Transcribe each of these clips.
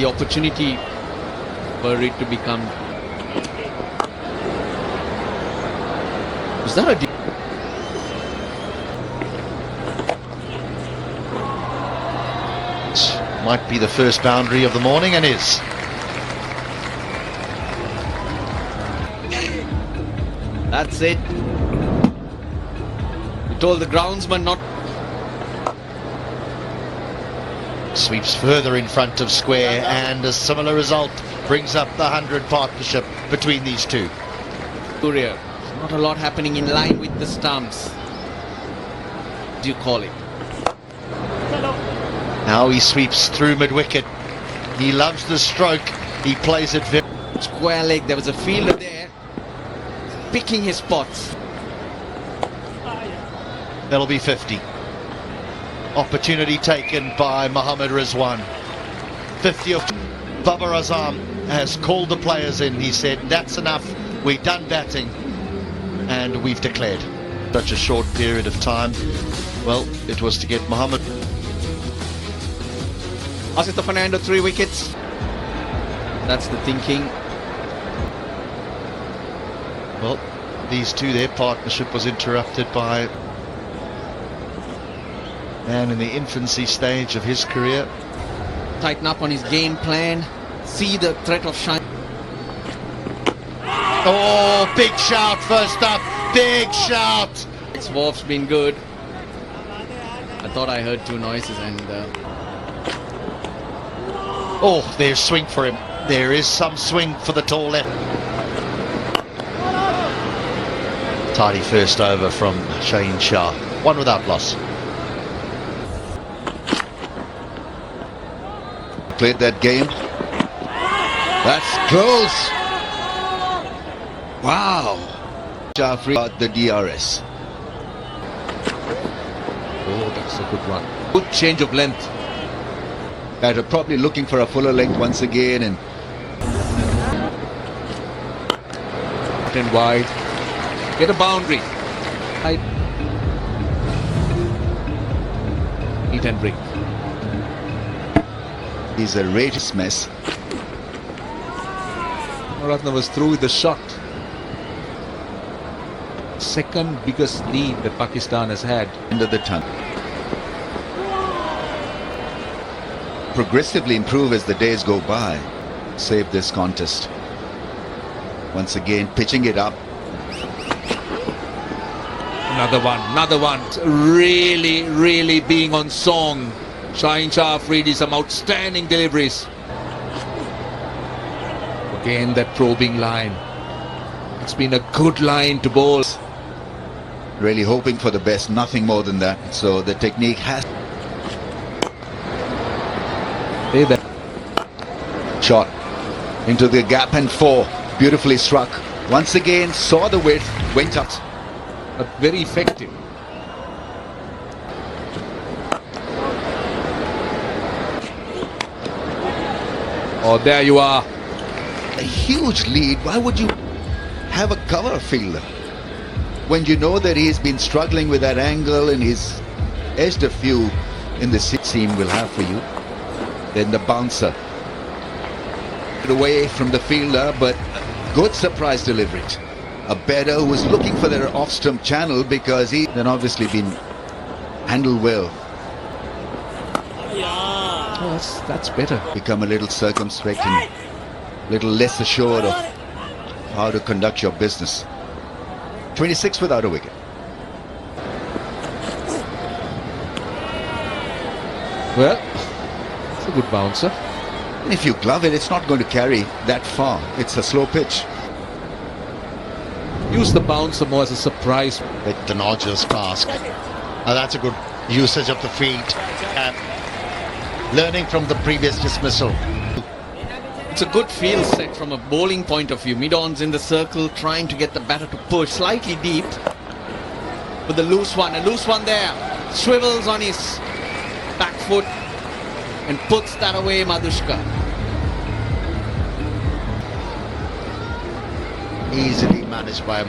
The opportunity for it to become. Is that a? Might be the first boundary of the morning, and is. That's it. We told the groundsman not. Sweeps further in front of square, and a similar result brings up the 100 partnership between these two. Courier. Not a lot happening in line with the stumps. What do you call it? Now he sweeps through mid-wicket. He loves the stroke. He plays it very Square leg. There was a fielder there picking his spots. That'll be 50. Opportunity taken by Mohammad Rizwan. 50 of Babar Azam has called the players in. He said, that's enough. We're done batting. And we've declared. Such a short period of time. Well, it was to get Mohammad. Asista Fernando, 3 wickets. That's the thinking. Well, these two, their partnership was interrupted by man in the infancy stage of his career. Tighten up on his game plan. See the threat of shine. Oh, big shout first up. Big shout. Swarf's been good. I thought I heard 2 noises and... Oh, there's swing for him. There is some swing for the tall left. Tidy first over from Shaheen Shah. 1 without loss. Played that game. That's close. Wow. Jafri got the DRS. Oh, that's a good one. Good change of length. Batter probably looking for a fuller length once again, and Wide. Get a boundary. Eat and break. he's a raging mess. Ratna was through with the shot. Second biggest lead that Pakistan has had. End of the tunnel. Progressively improve as the days go by. Save this contest. Once again, pitching it up. Another one. Really being on song. Shaheen Shah Afridi, some outstanding deliveries. Again, that probing line. It's been a good line to bowl. Really hoping for the best, nothing more than that. So the technique has. Shot into the gap and 4. Beautifully struck. Once again, saw the width, went up. But very effective. Oh, there you are. A huge lead. Why would you have a cover fielder when you know that he's been struggling with that angle and he's edged a few in the seam will have for you? Then the bouncer away from the fielder, but good surprise delivery. A batter who was looking for their off-stump channel because he then obviously been handled well. Oh, that's better. Become a little circumspect and a little less assured of how to conduct your business. 26 without a wicket. Well, it's a good bouncer. And if you glove it, it's not going to carry that far. It's a slow pitch. Use the bouncer more as a surprise. With the Nodger's task. That's a good usage of the feet. Learning from the previous dismissal. It's a good field set from a bowling point of view. Mid-ons in the circle, trying to get the batter to push slightly deep. With a loose one there. Swivels on his back foot and puts that away, Madhushka. Easily managed by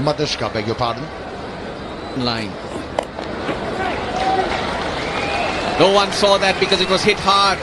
Madhushka, beg your pardon. Line. No one saw that because it was hit hard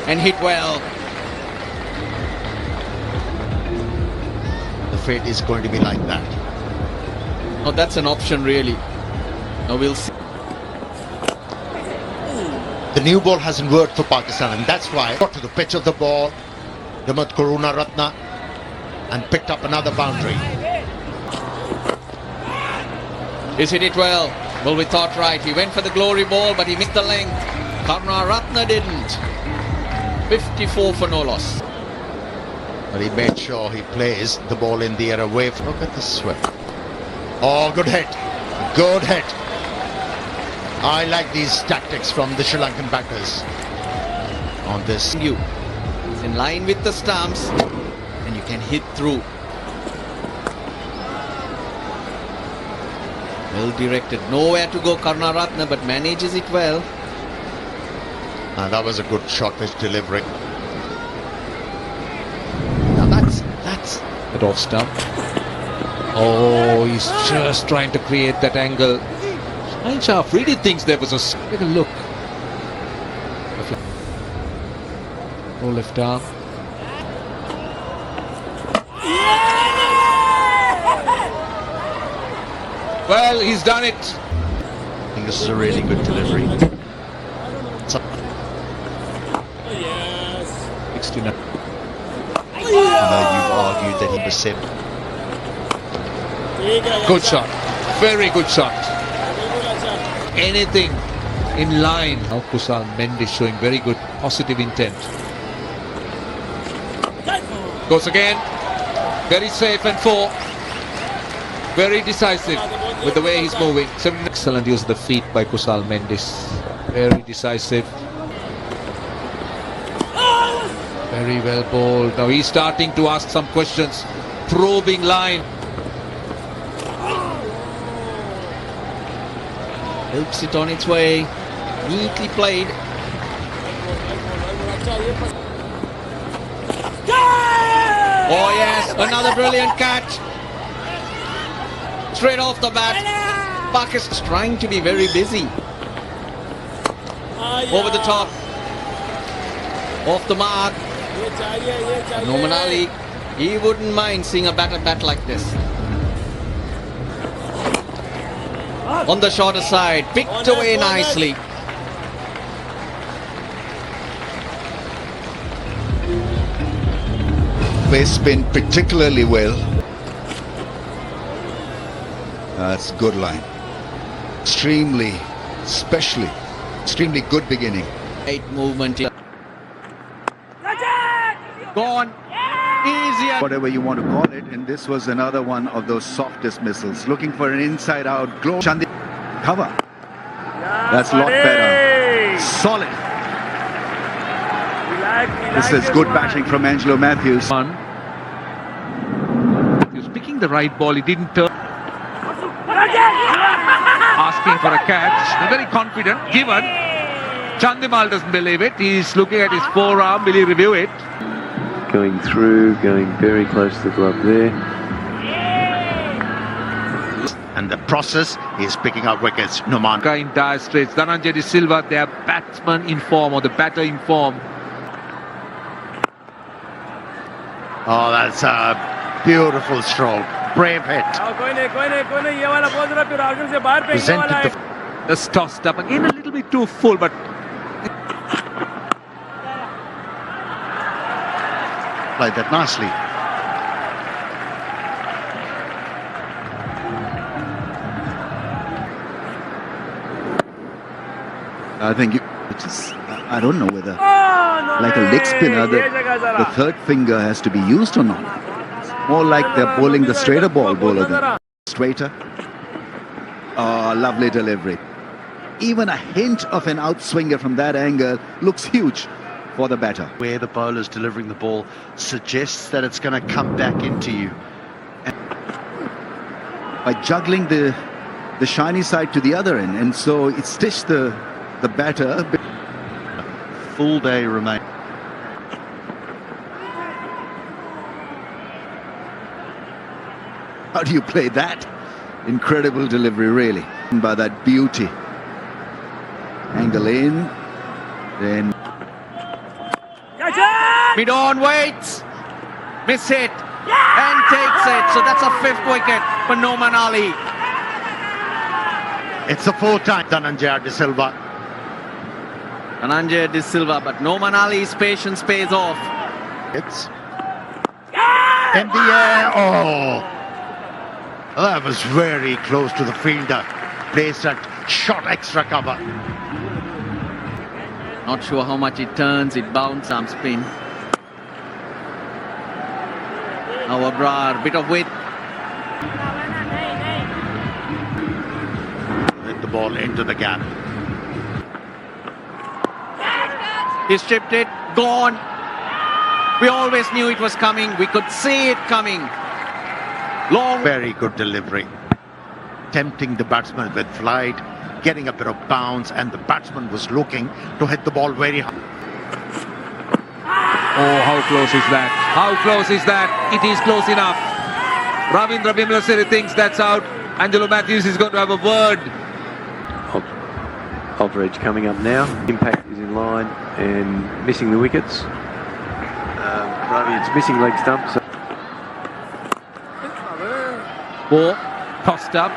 and hit well. The fate is going to be like that. Oh, that's an option really. Now we'll see. The new ball hasn't worked for Pakistan, and that's why got to the pitch of the ball. Ramat Karuna Ratna and picked up another boundary. He's hit it well. Well, we thought right. He went for the glory ball, but he missed the length. Karuna Ratna didn't. 54 for no loss. But he made sure he plays the ball in the air away. Look at the sweep. Oh, good hit. Good hit. I like these tactics from the Sri Lankan backers on this. It's in line with the stumps and you can hit through. Well directed. Nowhere to go, Karuna Ratna, but manages it well. That was a good shot pitch delivery. Now that's That off stump. Oh, he's just trying to create that angle. Shah really thinks there was a... Take a look. No left arm. Well, he's done it. I think this is a really good delivery. 69. You've argued that he was 7. Good shot. Very good shot. Anything in line. Now Kusal Mendes showing very good positive intent. Goes again. Very safe and 4. Very decisive with the way he's moving. Excellent use of the feet by Kusal Mendes. Very decisive. Very well bowled. Now he's starting to ask some questions. Probing line. Helps it on its way. Neatly played. Oh yes, another brilliant catch. Straight off the bat. Pakistan's trying to be very busy. Over the top. Off the mark. Noman Ali, he wouldn't mind seeing a batter bat like this. On the shorter side, picked away nicely. They spin particularly well. That's good line. Extremely good beginning. Great movement. Gone. Easier. Whatever you want to call it, and this was another one of those soft dismissals. Looking for an inside-out glow. Chandi cover. That's a lot better. Solid. This is good batting from Angelo Matthews. He was picking the right ball. He didn't turn. Asking for a catch. They're very confident. Given. Chandimal doesn't believe it. He's looking at his forearm. Will he review it? Going through, going very close to the glove there. And the process is picking up wickets. Noman. In dire straits. Dhananjay De Silva, their batsman in form, or the batter in form. Oh, that's a beautiful stroke. Brave hit. Presented Just tossed up again a little bit too full, but played that nicely. I think I don't know whether, like a leg spinner, the third finger has to be used or not. More like they're bowling the straighter bowler than straighter. Oh, lovely delivery. Even a hint of an outswinger from that angle looks huge for the batter. Where the bowler's delivering the ball suggests that it's going to come back into you. By juggling the shiny side to the other end, and so it stitched the batter. Full day remain. How do you play that? Incredible delivery, really, by that beauty. And angle in. Then Mid-on waits, miss it, and takes it. So that's a 5th wicket for Noman Ali. It's the 4th time Dhananjaya De Silva. Dhananjaya De Silva, but Noman Ali's patience pays off. It's in the air. Oh, that was very close to the fielder. Placed that shot extra cover. Not sure how much it turns, it bounces, arm spin. Now Abrar, bit of width. Hit the ball into the gap. He stripped it, gone. We always knew it was coming, we could see it coming. Long. Very good delivery. Tempting the batsman with flight, getting a bit of bounce, and the batsman was looking to hit the ball very hard. Oh, how close is that? How close is that? It is close enough. Ravindra Vimlasiri thinks that's out. Angelo Matthews is going to have a word. Overage coming up now. Impact is in line and missing the wickets. Ravi, it's missing leg stump. So Ball tossed up.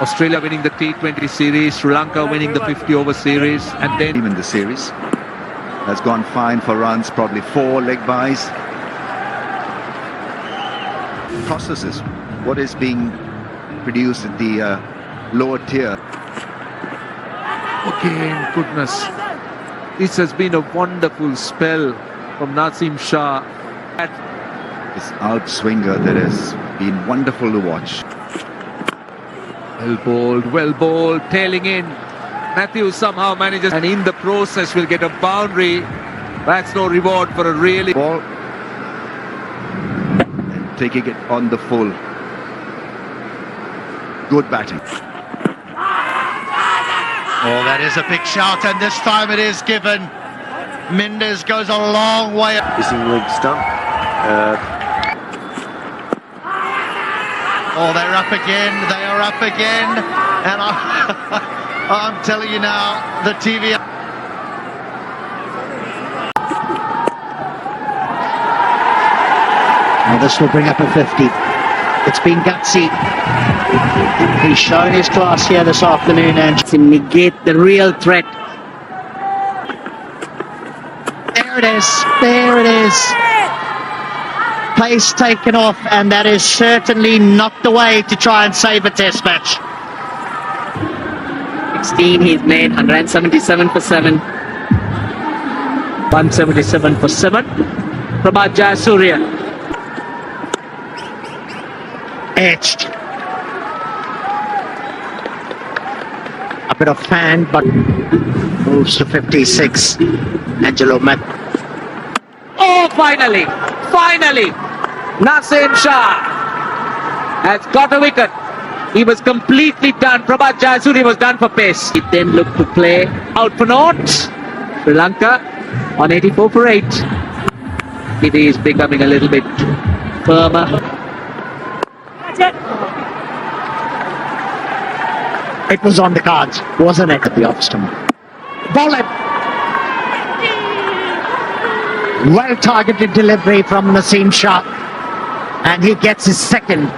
Australia winning the T20 series, Sri Lanka winning the 50-over series, and then even the series has gone fine for runs, probably 4 leg byes. Processes what is being produced at the lower tier. again, goodness, this has been a wonderful spell from Naseem Shah. This outswinger that has been wonderful to watch. Well bowled, tailing in. Matthews somehow manages, and in the process will get a boundary. That's no reward for a really... Ball and taking it on the full. Good batting. Oh, that is a big shout, and this time it is given. Mendes goes a long way. missing leg stump. Oh, they're up again. They are up again. And I'm telling you now, the TV... Now this will bring up a 50. It's been gutsy. He's shown his class here this afternoon and to negate the real threat. There it is. There it is. Pace taken off, and that is certainly not the way to try and save a test match. 16 he's made, 177 for 7. 177 for 7. Prabhat Jayasuriya. Edged. A bit of fan, but moves to 56. Angelo Matt. Oh, finally! Finally! Naseem Shah has got a wicket. He was completely done. Prabhat Jayasuriya was done for pace. He then looked to play out for naught. Sri Lanka on 84 for 8. It is becoming a little bit firmer. It was on the cards, wasn't it, at the off-stump? Ball it. Well targeted delivery from Naseem Shah, and he gets his second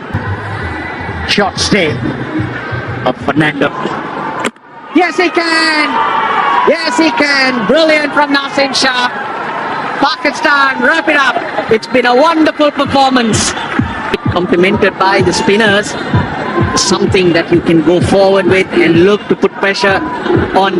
shot stay of Fernando. Yes, he can! Yes, he can! Brilliant from Naseem Shah. Pakistan, wrap it up. It's been a wonderful performance. Complemented by the spinners. Something that you can go forward with and look to put pressure on.